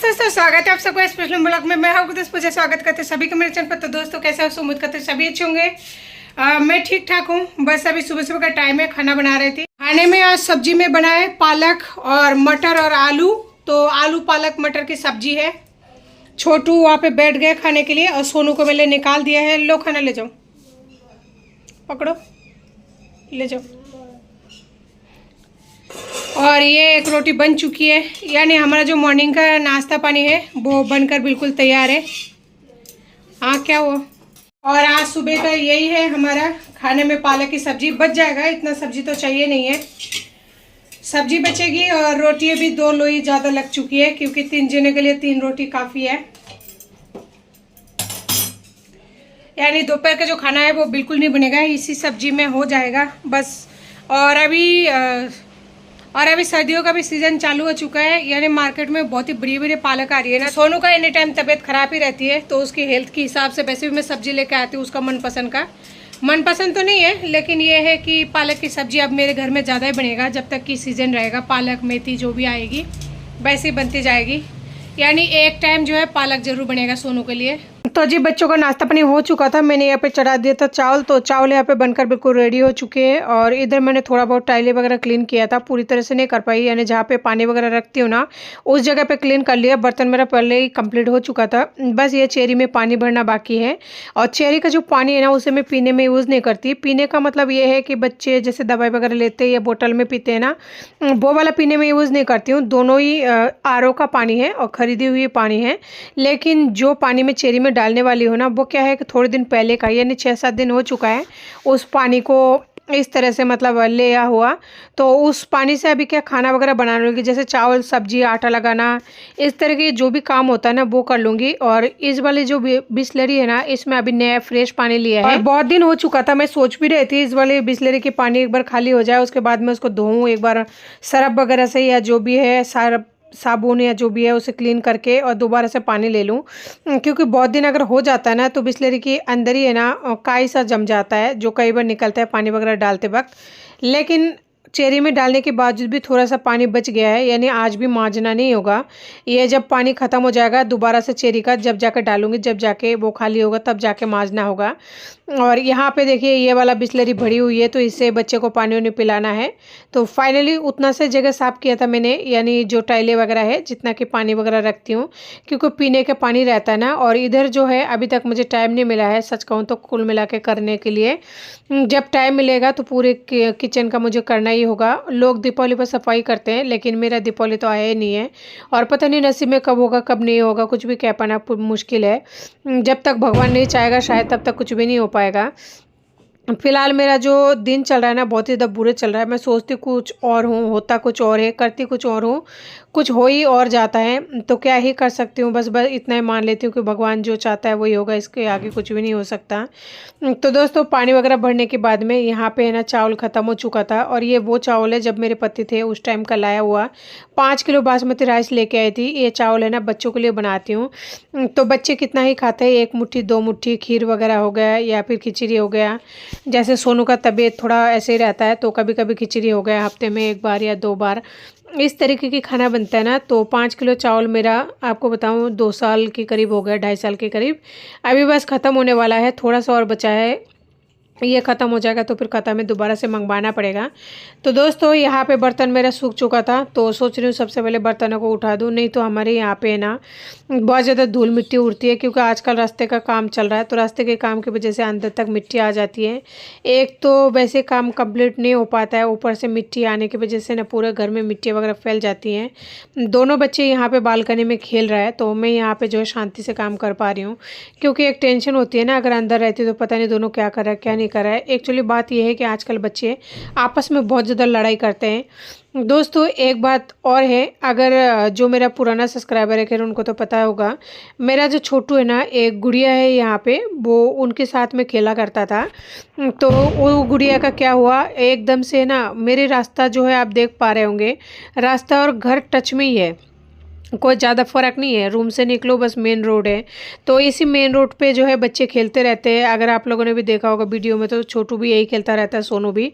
दोस्तों, स्वागत है आप सबको स्पेशल ब्लॉग में। मैं हूं पूजा, स्वागत करते सभी को मेरे चैनल पर। तो दोस्तों, कैसे हो? उम्मीद करते सभी अच्छे होंगे। मैं ठीक ठाक हूं। बस अभी सुबह सुबह का टाइम है, खाना बना रही थी। खाने में आज सब्जी में बनाए पालक और मटर और आलू। तो आलू पालक मटर की सब्जी है। छोटू वहाँ पे बैठ गए खाने के लिए और सोनू को मैंने निकाल दिया है। लो खाना ले जाओ, पकड़ो ले जाओ। और ये एक रोटी बन चुकी है, यानी हमारा जो मॉर्निंग का नाश्ता पानी है वो बनकर बिल्कुल तैयार है। हाँ, क्या हुआ? और आज सुबह का यही है हमारा खाने में। पालक की सब्जी बच जाएगा, इतना सब्जी तो चाहिए नहीं है। सब्जी बचेगी और रोटी भी 2 लोई ज़्यादा लग चुकी है, क्योंकि 3 जने के लिए 3 रोटी काफ़ी है। यानी दोपहर का जो खाना है वो बिल्कुल नहीं बनेगा, इसी सब्जी में हो जाएगा बस। और अभी सर्दियों का भी सीजन चालू हो चुका है, यानी मार्केट में बहुत ही बड़ी बड़ी पालक आ रही है ना। सोनू का एनी टाइम तबीयत खराब ही रहती है, तो उसकी हेल्थ के हिसाब से वैसे भी मैं सब्जी लेके आती हूँ उसका मनपसंद तो नहीं है, लेकिन ये है कि पालक की सब्जी अब मेरे घर में ज़्यादा ही बनेगा जब तक कि सीज़न रहेगा। पालक मेथी जो भी आएगी वैसे ही बनती जाएगी, यानी एक टाइम जो है पालक जरूर बनेगा सोनू के लिए। तो जी, बच्चों का नाश्ता पानी हो चुका था। मैंने यहाँ पे चढ़ा दिया था चावल। तो चावल यहाँ पे बनकर बिल्कुल रेडी हो चुके हैं। और इधर मैंने थोड़ा बहुत टाइलें वगैरह क्लीन किया था, पूरी तरह से नहीं कर पाई, यानी जहाँ पे पानी वगैरह रखती हूँ ना उस जगह पे क्लीन कर लिया। बर्तन मेरा पहले ही कंप्लीट हो चुका था, बस ये चेरी में पानी भरना बाकी है। और चेरी का जो पानी है ना उसे मैं पीने में यूज़ नहीं करती। पीने का मतलब ये है कि बच्चे जैसे दवाई वगैरह लेते हैं या बोतल में पीते हैं ना, वो वाला पीने में यूज़ नहीं करती हूँ। दोनों ही RO का पानी है और ख़रीदी हुई पानी है। लेकिन जो पानी में चेरी में डालने वाली हो ना, वो क्या है कि थोड़े दिन पहले का, यानी 6-7 दिन हो चुका है उस पानी को इस तरह से मतलब लिया हुआ। तो उस पानी से अभी क्या खाना वगैरह बना लूँगी, जैसे चावल सब्जी आटा लगाना, इस तरह के जो भी काम होता है ना वो कर लूँगी। और इस वाली जो बिस्लरी है ना, इसमें अभी नया फ्रेश पानी लिया है। और बहुत दिन हो चुका था, मैं सोच भी रही थी इस वाली बिस्लरी की पानी एक बार खाली हो जाए, उसके बाद मैं उसको धोऊँ एक बार सरफ वगैरह से, या जो भी है साबुन या जो भी है उसे क्लीन करके और दोबारा से पानी ले लूँ। क्योंकि बहुत दिन अगर हो जाता है ना तो बिस्लरी के अंदर ही है ना काई सा जम जाता है, जो कई बार निकलता है पानी वगैरह डालते वक्त। लेकिन चेरी में डालने के बावजूद भी थोड़ा सा पानी बच गया है, यानी आज भी मांजना नहीं होगा। ये जब पानी ख़त्म हो जाएगा दोबारा से चेरी का जब जाकर डालूंगी, जब जाके वो खाली होगा तब जाके मांजना होगा। और यहाँ पे देखिए ये वाला बिस्लरी भरी हुई है, तो इससे बच्चे को पानी उन्हें पिलाना है। तो फाइनली उतना से जगह साफ़ किया था मैंने, यानी जो टाइलें वगैरह है जितना कि पानी वगैरह रखती हूँ, क्योंकि पीने का पानी रहता है ना। और इधर जो है अभी तक मुझे टाइम नहीं मिला है, सच कहूँ तो कुल मिला के करने के लिए। जब टाइम मिलेगा तो पूरे किचन का मुझे करना ही होगा। लोग दीपावली पर सफाई करते हैं, लेकिन मेरा दीपावली तो आया ही नहीं है। और पता नहीं नसीब में कब होगा कब नहीं होगा, कुछ भी कह पाना मुश्किल है। जब तक भगवान नहीं चाहेगा शायद तब तक कुछ भी नहीं हो पाएगा। फिलहाल मेरा जो दिन चल रहा है ना बहुत ही ज़्यादा बुरे चल रहा है। मैं सोचती कुछ और हूँ, होता कुछ और है, करती कुछ और हूँ, कुछ हो ही और जाता है। तो क्या ही कर सकती हूँ, बस इतना ही मान लेती हूँ कि भगवान जो चाहता है वही होगा, इसके आगे कुछ भी नहीं हो सकता। तो दोस्तों, पानी वगैरह भरने के बाद में यहाँ पे है ना चावल ख़त्म हो चुका था। और ये वो चावल है जब मेरे पति थे उस टाइम का लाया हुआ, 5 किलो बासमती राइस लेके आई थी। ये चावल है ना बच्चों के लिए बनाती हूँ। तो बच्चे कितना ही खाते हैं, 1 मुट्ठी 2 मुट्ठी, खीर वगैरह हो गया या फिर खिचड़ी हो गया। जैसे सोनू का तबीयत थोड़ा ऐसे ही रहता है, तो कभी कभी खिचड़ी हो गया, हफ्ते में 1 बार या 2 बार, इस तरीके की खाना बनता है ना। तो 5 किलो चावल मेरा आपको बताऊं 2 साल के करीब हो गया, 2.5 साल के करीब। अभी बस ख़त्म होने वाला है, थोड़ा सा और बचा है। ये ख़त्म हो जाएगा तो फिर ख़त्म है, दोबारा से मंगवाना पड़ेगा। तो दोस्तों, यहाँ पे बर्तन मेरा सूख चुका था, तो सोच रही हूँ सबसे पहले बर्तनों को उठा दूँ, नहीं तो हमारे यहाँ पे ना बहुत ज़्यादा धूल मिट्टी उड़ती है। क्योंकि आजकल रास्ते का काम चल रहा है, तो रास्ते के काम की वजह से अंदर तक मिट्टी आ जाती है। एक तो वैसे काम कंप्लीट नहीं हो पाता है, ऊपर से मिट्टी आने की वजह से ना पूरे घर में मिट्टी वगैरह फैल जाती हैं। दोनों बच्चे यहाँ पे बालकनी में खेल रहा है, तो मैं यहाँ पे जो है शांति से काम कर पा रही हूँ। क्योंकि एक टेंशन होती है ना, अगर अंदर रहती तो पता नहीं दोनों क्या कर रहा है क्या नहीं कर रहा है। एक्चुअली बात यह है कि आजकल बच्चे आपस में बहुत ज़्यादा लड़ाई करते हैं। दोस्तों, एक बात और है, अगर जो मेरा पुराना सब्सक्राइबर है खैर उनको तो पता होगा, मेरा जो छोटू है ना, एक गुड़िया है यहाँ पे, वो उनके साथ में खेला करता था। तो वो गुड़िया का क्या हुआ, एकदम से ना मेरे रास्ता जो है आप देख पा रहे होंगे, रास्ता और घर टच में ही है। कोई ज़्यादा फ़र्क नहीं है, रूम से निकलो बस मेन रोड है। तो इसी मेन रोड पे जो है बच्चे खेलते रहते हैं। अगर आप लोगों ने भी देखा होगा वीडियो में, तो छोटू भी यही खेलता रहता है, सोनू भी।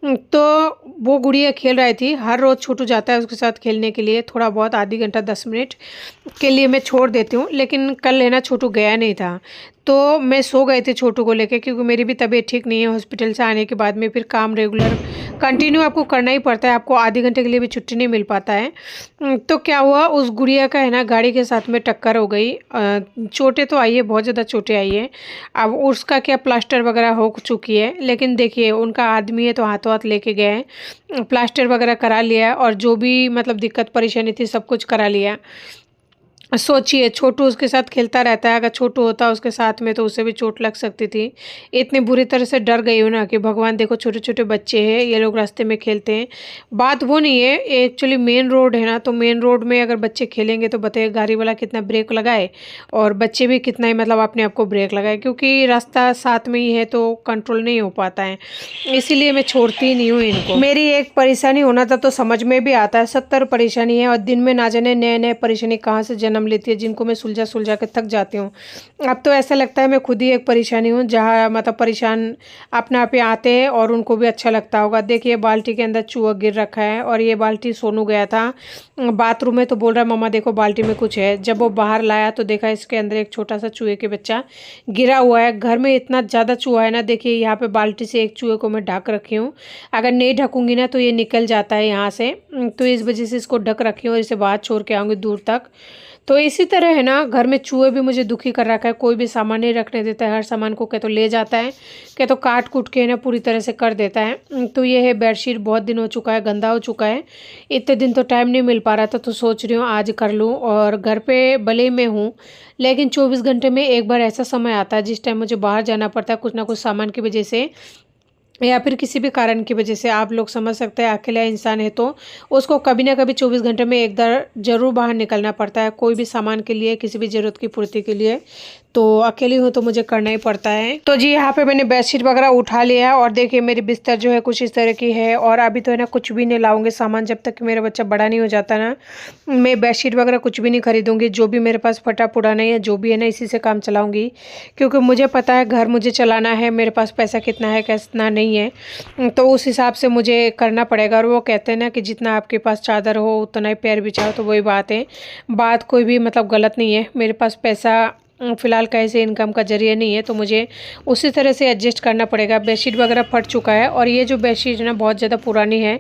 तो वो गुड़िया खेल रही थी, हर रोज़ छोटू जाता है उसके साथ खेलने के लिए, थोड़ा बहुत आधी घंटा 10 मिनट के लिए मैं छोड़ देती हूँ। लेकिन कल है ना छोटू गया नहीं था, तो मैं सो गई थी छोटू को लेके, क्योंकि मेरी भी तबीयत ठीक नहीं है। हॉस्पिटल से आने के बाद में फिर काम रेगुलर कंटिन्यू आपको करना ही पड़ता है, आपको आधे घंटे के लिए भी छुट्टी नहीं मिल पाता है। तो क्या हुआ, उस गुड़िया का है ना गाड़ी के साथ में टक्कर हो गई। चोटें तो आई है, बहुत ज़्यादा चोटें आई है। अब उसका क्या प्लास्टर वगैरह हो चुकी है, लेकिन देखिए उनका आदमी है तो हाथों हाथ लेके गए हैं, प्लास्टर वगैरह करा लिया और जो भी मतलब दिक्कत परेशानी थी सब कुछ करा लिया। सोचिए छोटू उसके साथ खेलता रहता है, अगर छोटू होता उसके साथ में तो उसे भी चोट लग सकती थी। इतनी बुरी तरह से डर गई हूँ ना कि भगवान, देखो छोटे छोटे बच्चे हैं, ये लोग रास्ते में खेलते हैं। बात वो नहीं है, एक्चुअली मेन रोड है ना, तो मेन रोड में अगर बच्चे खेलेंगे तो बताइए गाड़ी वाला कितना ब्रेक लगाए और बच्चे भी कितना ही मतलब अपने आप को ब्रेक लगाए, क्योंकि रास्ता साथ में ही है तो कंट्रोल नहीं हो पाता है। इसीलिए मैं छोड़ती ही नहीं हूँ इनको। मेरी एक परेशानी होना था तो समझ में भी आता है, 70 परेशानी है और दिन में ना जाने नए नए परेशानी कहाँ से जन्म लेती है, जिनको मैं सुलझा सुलझा के थक जाती हूँ। अब तो ऐसा लगता है मैं खुद ही एक परेशानी हूँ, जहाँ मतलब परेशान अपने आप ही आते हैं और उनको भी अच्छा लगता होगा। देखिए बाल्टी के अंदर चूहा गिर रखा है और ये बाल्टी सोनू गया था बाथरूम में, तो बोल रहा है मम्मा देखो बाल्टी में कुछ है। जब वो बाहर लाया तो देखा इसके अंदर एक छोटा सा चूहे के बच्चा गिरा हुआ है। घर में इतना ज़्यादा चूहा है ना, देखिए यहाँ पे बाल्टी से एक चूहे को मैं ढक रखी हूँ, अगर नहीं ढकूंगी ना तो ये निकल जाता है यहाँ से, तो इस वजह से इसको ढक रखी हूँ और इसे बाहर छोड़ के आऊँगी दूर तक। तो इसी तरह है ना, घर में चूहे भी मुझे दुखी कर रखा है, कोई भी सामान नहीं रखने देता है, हर सामान को क्या तो ले जाता है, क्या तो काट कूट के ना पूरी तरह से कर देता है। तो ये है बेडशीट, बहुत दिन हो चुका है, गंदा हो चुका है। इतने दिन तो टाइम नहीं मिल पा रहा था, तो सोच रही हूँ आज कर लूँ। और घर पे भले ही मैं हूँ, लेकिन 24 घंटे में एक बार ऐसा समय आता है जिस टाइम मुझे बाहर जाना पड़ता है, कुछ ना कुछ सामान की वजह से या फिर किसी भी कारण की वजह से। आप लोग समझ सकते हैं, अकेला इंसान है तो उसको कभी ना कभी 24 घंटे में एक बार जरूर बाहर निकलना पड़ता है, कोई भी सामान के लिए, किसी भी ज़रूरत की पूर्ति के लिए। तो अकेली हूँ तो मुझे करना ही पड़ता है। तो जी यहाँ पे मैंने बेडशीट वगैरह उठा लिया है और देखिए मेरी बिस्तर जो है कुछ इस तरह की है। और अभी तो है ना कुछ भी नहीं लाऊंगी सामान, जब तक कि मेरा बच्चा बड़ा नहीं हो जाता ना, मैं बेडशीट वगैरह कुछ भी नहीं खरीदूंगी। जो भी मेरे पास फटा पुराना है, जो भी है ना, इसी से काम चलाऊंगी, क्योंकि मुझे पता है घर मुझे चलाना है, मेरे पास पैसा कितना है कितना नहीं है, तो उस हिसाब से मुझे करना पड़ेगा। और वो कहते हैं ना कि जितना आपके पास चादर हो उतना ही पैर बिछाओ, तो वही बात है। बात कोई भी मतलब गलत नहीं है, मेरे पास पैसा फ़िलहाल कैसे इनकम का जरिया नहीं है, तो मुझे उसी तरह से एडजस्ट करना पड़ेगा। बेडशीट वगैरह फट चुका है और ये जो बेडशीट है ना बहुत ज़्यादा पुरानी है,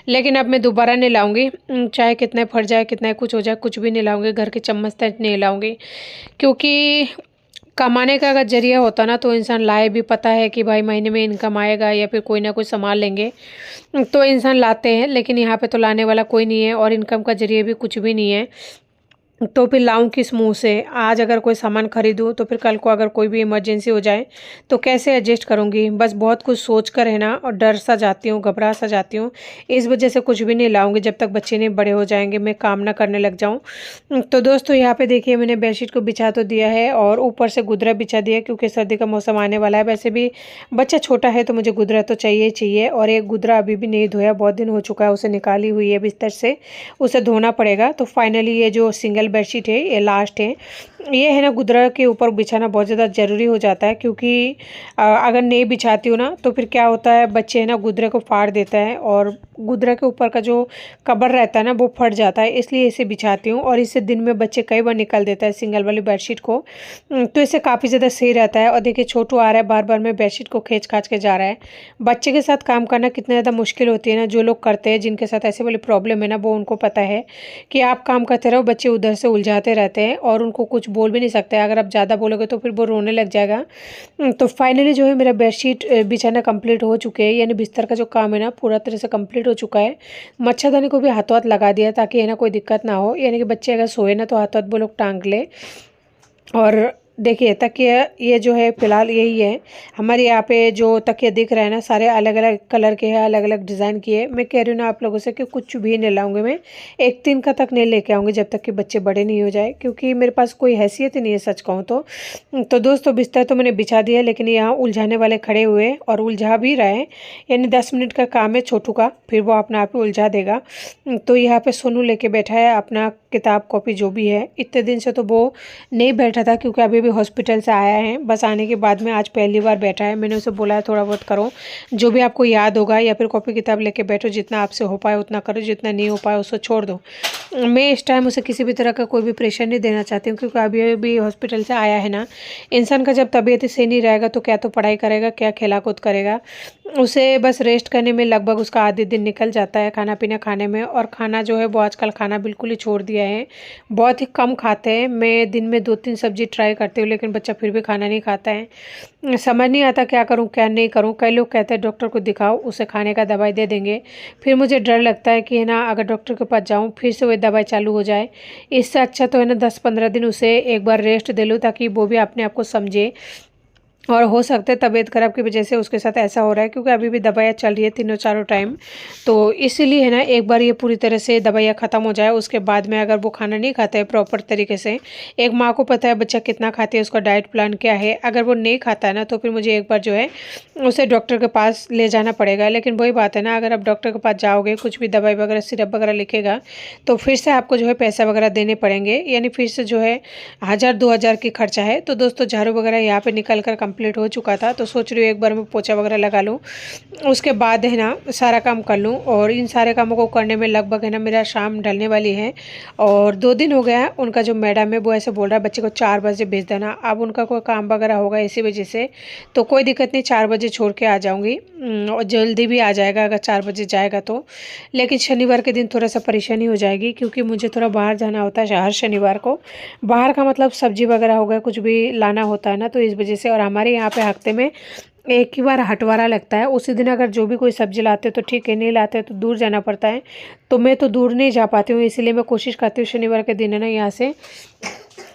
लेकिन अब मैं दोबारा नहीं लाऊंगी, चाहे कितना फट जाए कितना कुछ हो जाए, कुछ भी नहीं लाऊंगी। घर के चम्मच तक नहीं लाऊंगी, क्योंकि कमाने का अगर जरिया होता ना तो इंसान लाए भी, पता है कि भाई महीने में इनकम आएगा या फिर कोई ना कोई संभाल लेंगे, तो इंसान लाते हैं। लेकिन यहाँ पे तो लाने वाला कोई नहीं है और इनकम का जरिया भी कुछ भी नहीं है, तो फिर लाऊं किस मुंह से। आज अगर कोई सामान खरीदूं तो फिर कल को अगर कोई भी इमरजेंसी हो जाए तो कैसे एडजस्ट करूंगी। बस बहुत कुछ सोच कर है ना, और डर सा जाती हूँ, घबरा सा जाती हूँ, इस वजह से कुछ भी नहीं लाऊंगी जब तक बच्चे नहीं बड़े हो जाएंगे, मैं काम ना करने लग जाऊँ। तो दोस्तों यहाँ पे देखिए मैंने बेडशीट को बिछा तो दिया है और ऊपर से गुदरा बिछा दिया, क्योंकि सर्दी का मौसम आने वाला है। वैसे भी बच्चा छोटा है तो मुझे गुदरा तो चाहिए चाहिए। और एक गुदरा अभी भी नहीं धोया, बहुत दिन हो चुका है, उसे निकाली हुई है बिस्तर से, उसे धोना पड़ेगा। तो फाइनली ये जो सिंगल बेडशीट है ये लास्ट है। ये है ना गुदरा के ऊपर बिछाना बहुत ज़्यादा ज़रूरी हो जाता है, क्योंकि अगर नहीं बिछाती हूँ ना तो फिर क्या होता है, बच्चे है ना गुदरे को फाड़ देता है और गुदरा के ऊपर का जो कवर रहता है ना वो फट जाता है, इसलिए इसे बिछाती हूँ। और इससे दिन में बच्चे कई बार निकल देता है सिंगल वाली बेडशीट को, तो इससे काफ़ी ज़्यादा सही रहता है। और देखिए छोटू आ रहा है, बार बार में बेडशीट को खींच खाच के जा रहा है। बच्चे के साथ काम करना कितना ज़्यादा मुश्किल होती है ना, जो लोग करते हैं जिनके साथ ऐसे वाली प्रॉब्लम है ना, वो उनको पता है कि आप काम करते रहो, बच्चे उधर से उलझाते रहते हैं और उनको कुछ बोल भी नहीं सकते। अगर आप ज़्यादा बोलोगे तो फिर वो रोने लग जाएगा। तो फाइनली जो है मेरा बेडशीट बिछाना कंप्लीट हो चुके हैं, यानी बिस्तर का जो काम है ना पूरा तरह से कंप्लीट हो चुका है। मच्छरदानी को भी हाथों हाथ लगा दिया ताकि है ना कोई दिक्कत ना हो, यानी कि बच्चे अगर सोए ना तो हाथों हाथ वो लोग टांग ले। और देखिए तकिया ये जो है फ़िलहाल यही है। हमारे यहाँ पे जो तकिया दिख रहा है ना, सारे अलग अलग कलर के हैं, अलग अलग डिज़ाइन की है। मैं कह रही हूँ ना आप लोगों से कि कुछ भी नहीं लाऊंगी मैं, 1-3 का तक नहीं लेके आऊँगी जब तक कि बच्चे बड़े नहीं हो जाए, क्योंकि मेरे पास कोई हैसियत ही नहीं है सच कहूँ तो। दोस्तों बिस्तर तो मैंने बिछा दिया, लेकिन यहाँ उलझाने वाले खड़े हुए और उलझा भी रहे हैं। यानी 10 मिनट का काम है छोटू का, फिर वो अपने आप ही उलझा देगा। तो यहाँ पे सोनू लेके बैठा है अपना किताब कॉपी जो भी है। इतने दिन से तो वो नहीं बैठा था, क्योंकि अभी भी हॉस्पिटल से आया है। बस आने के बाद में आज पहली बार बैठा है। मैंने उसे बोला है थोड़ा बहुत करो, जो भी आपको याद होगा, या फिर कॉपी किताब लेके बैठो, जितना आपसे हो पाए उतना करो, जितना नहीं हो पाए उसको छोड़ दो। मैं इस टाइम उसे किसी भी तरह का कोई भी प्रेशर नहीं देना चाहती हूँ, क्योंकि अभी अभी हॉस्पिटल से आया है ना। इंसान का जब तबीयत ही सही नहीं रहेगा तो क्या तो पढ़ाई करेगा, क्या खेला कूद करेगा। उसे बस रेस्ट करने में लगभग उसका आधे दिन निकल जाता है, खाना पीना खाने में। और खाना जो है वो आजकल खाना बिल्कुल ही छोड़ दिया है, बहुत ही कम खाते हैं। मैं दिन में 2-3 सब्जी ट्राई करती हूँ, लेकिन बच्चा फिर भी खाना नहीं खाता है। समझ नहीं आता क्या करूँ क्या नहीं करूँ। कई लोग कहते हैं डॉक्टर को दिखाओ, उसे खाने का दवाई दे देंगे। फिर मुझे डर लगता है कि है ना, अगर डॉक्टर के पास जाऊँ फिर से वही दवाई चालू हो जाए। इससे अच्छा तो है ना 10-15 दिन उसे एक बार रेस्ट दे लूँ, ताकि वो भी अपने आप को समझे। और हो सकता है तबीयत ख़राब की वजह से उसके साथ ऐसा हो रहा है, क्योंकि अभी भी दवाइयाँ चल रही है 3-4 टाइम। तो इसीलिए है ना, एक बार ये पूरी तरह से दवाइयाँ ख़त्म हो जाए, उसके बाद में अगर वो खाना नहीं खाता है प्रॉपर तरीके से। एक माँ को पता है बच्चा कितना खाती है, उसका डाइट प्लान क्या है। अगर वो नहीं खाता है ना, तो फिर मुझे एक बार जो है उसे डॉक्टर के पास ले जाना पड़ेगा। लेकिन वही बात है ना, अगर आप डॉक्टर के पास जाओगे, कुछ भी दवाई वगैरह सिरप वगैरह लिखेगा, तो फिर से आपको जो है पैसा वगैरह देने पड़ेंगे। यानी फिर से जो है 1000-2000 की खर्चा है। तो दोस्तों झाड़ू वगैरह यहाँ पे निकल कर कंप्लीट हो चुका था, तो सोच रही हूँ एक बार मैं पोछा वगैरह लगा लूँ, उसके बाद है ना सारा काम कर लूँ। और इन सारे कामों को करने में लगभग है ना मेरा शाम ढलने वाली है। और 2 दिन हो गया है, उनका जो मैडम है वो ऐसे बोल रहा है बच्चे को 4 बजे भेज देना। अब उनका कोई काम वगैरह होगा इसी वजह से, तो कोई दिक्कत नहीं, 4 बजे छोड़ के आ जाऊँगी। और जल्दी भी आ जाएगा अगर 4 बजे जाएगा तो। लेकिन शनिवार के दिन थोड़ा सा परेशानी हो जाएगी, क्योंकि मुझे थोड़ा बाहर जाना होता है हर शनिवार को। बाहर का मतलब सब्जी वगैरह हो गया, कुछ भी लाना होता है ना, तो इस वजह से। और हमारे यहाँ पे हफ्ते में एक ही बार हटवारा लगता है, उसी दिन अगर जो भी कोई सब्जी लाते हो तो ठीक है, नहीं लाते तो दूर जाना पड़ता है। तो मैं तो दूर नहीं जा पाती हूँ, इसीलिए मैं कोशिश करती हूँ शनिवार के दिन है ना यहाँ से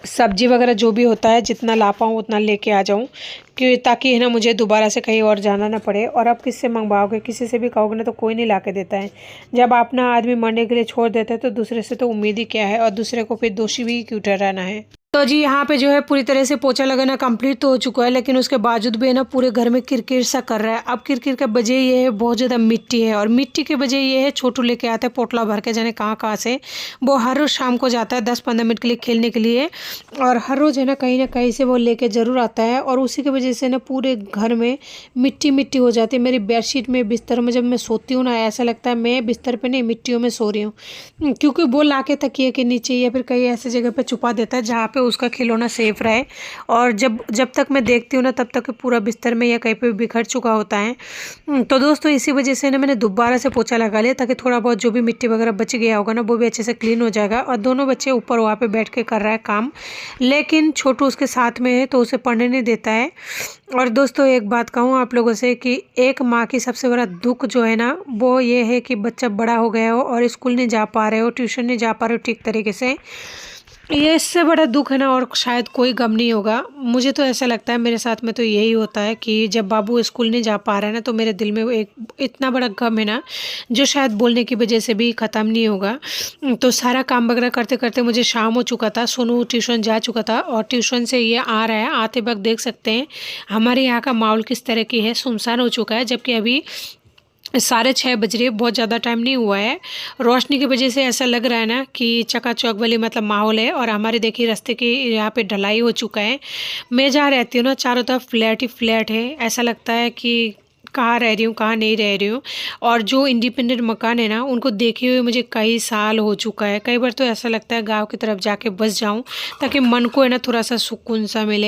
सब्जी वगैरह जो भी होता है जितना ला पाऊँ उतना लेके आ जाऊँ, कि ताकि है ना मुझे दोबारा से कहीं और जाना ना पड़े। और आप किससे मंगवाओगे, किसी से भी कहोगे ना तो कोई नहीं ला के देता है। जब अपना आदमी मरने के लिए छोड़ देता है तो दूसरे से तो उम्मीद ही क्या है, और दूसरे को फिर दोषी भी क्यों ठहराना है। तो जी यहाँ पे जो है पूरी तरह से पोछा लगाना कंप्लीट तो हो चुका है, लेकिन उसके बावजूद भी है ना पूरे घर में किरकिर सा कर रहा है। अब किरकिर का वजह ये है, बहुत ज़्यादा मिट्टी है, और मिट्टी की वजह ये है छोटू लेके आता है पोटला भर के, जाने कहाँ से। वो हर रोज़ शाम को जाता है 10-15 मिनट के लिए खेलने के लिए, और हर रोज़ है ना कहीं से वो लेके ज़रूर आता है। और उसी की वजह से ना पूरे घर में मिट्टी मिट्टी हो जाती है। मेरी बेडशीट में, बिस्तर में जब मैं सोती हूँ ना, ऐसा लगता है मैं बिस्तर पर नहीं मिट्टियों में सो रही हूँ, क्योंकि वो ला के तकिए के नीचे या फिर कहीं ऐसी जगह पर छुपा देता है जहाँ पे उसका खिलौना सेफ रहे। और जब तक मैं देखती हूँ ना, तब तक पूरा बिस्तर में या कहीं पे बिखर चुका होता है। तो दोस्तों इसी वजह से ना मैंने दोबारा से पोछा लगा लिया, ताकि थोड़ा बहुत जो भी मिट्टी वगैरह बच गया होगा ना वो भी अच्छे से क्लीन हो जाएगा। और दोनों बच्चे ऊपर वहाँ पे बैठ के कर रहा है काम, लेकिन छोटू उसके साथ में है तो उसे पढ़ने नहीं देता है। और दोस्तों एक बात कहूँ आप लोगों से, कि एक माँ की सबसे बड़ा दुख जो है ना वो ये है कि बच्चा बड़ा हो गया हो और स्कूल नहीं जा पा रहे हो, ट्यूशन नहीं जा पा रहे हो ठीक तरीके से। ये इससे बड़ा दुख है ना, और शायद कोई गम नहीं होगा। मुझे तो ऐसा लगता है, मेरे साथ में तो यही होता है कि जब बाबू स्कूल नहीं जा पा रहा है ना, तो मेरे दिल में एक इतना बड़ा गम है ना, जो शायद बोलने की वजह से भी ख़त्म नहीं होगा। तो सारा काम वगैरह करते करते मुझे शाम हो चुका था, सोनू ट्यूशन जा चुका था, और ट्यूशन से ये आ रहा है। आते वक्त देख सकते हैं हमारे यहाँ का माहौल किस तरह की है, सुनसान हो चुका है, जबकि अभी 6:30 बज रहे, बहुत ज़्यादा टाइम नहीं हुआ है। रोशनी की वजह से ऐसा लग रहा है ना कि चकाचौक वाली मतलब माहौल है। और हमारे देखिए रास्ते की यहाँ पे ढलाई हो चुका है। मैं जहाँ रहती हूँ ना, चारों तरफ फ्लैट ही फ्लैट है, ऐसा लगता है कि कहाँ रह रही हूँ कहाँ नहीं रह रही हूँ। और जो इंडिपेंडेंट मकान है ना, उनको देखे हुए मुझे कई साल हो चुका है। कई बार तो ऐसा लगता है गाँव की तरफ जाके बस जाऊँ, ताकि मन को है ना थोड़ा सा सुकून सा मिले।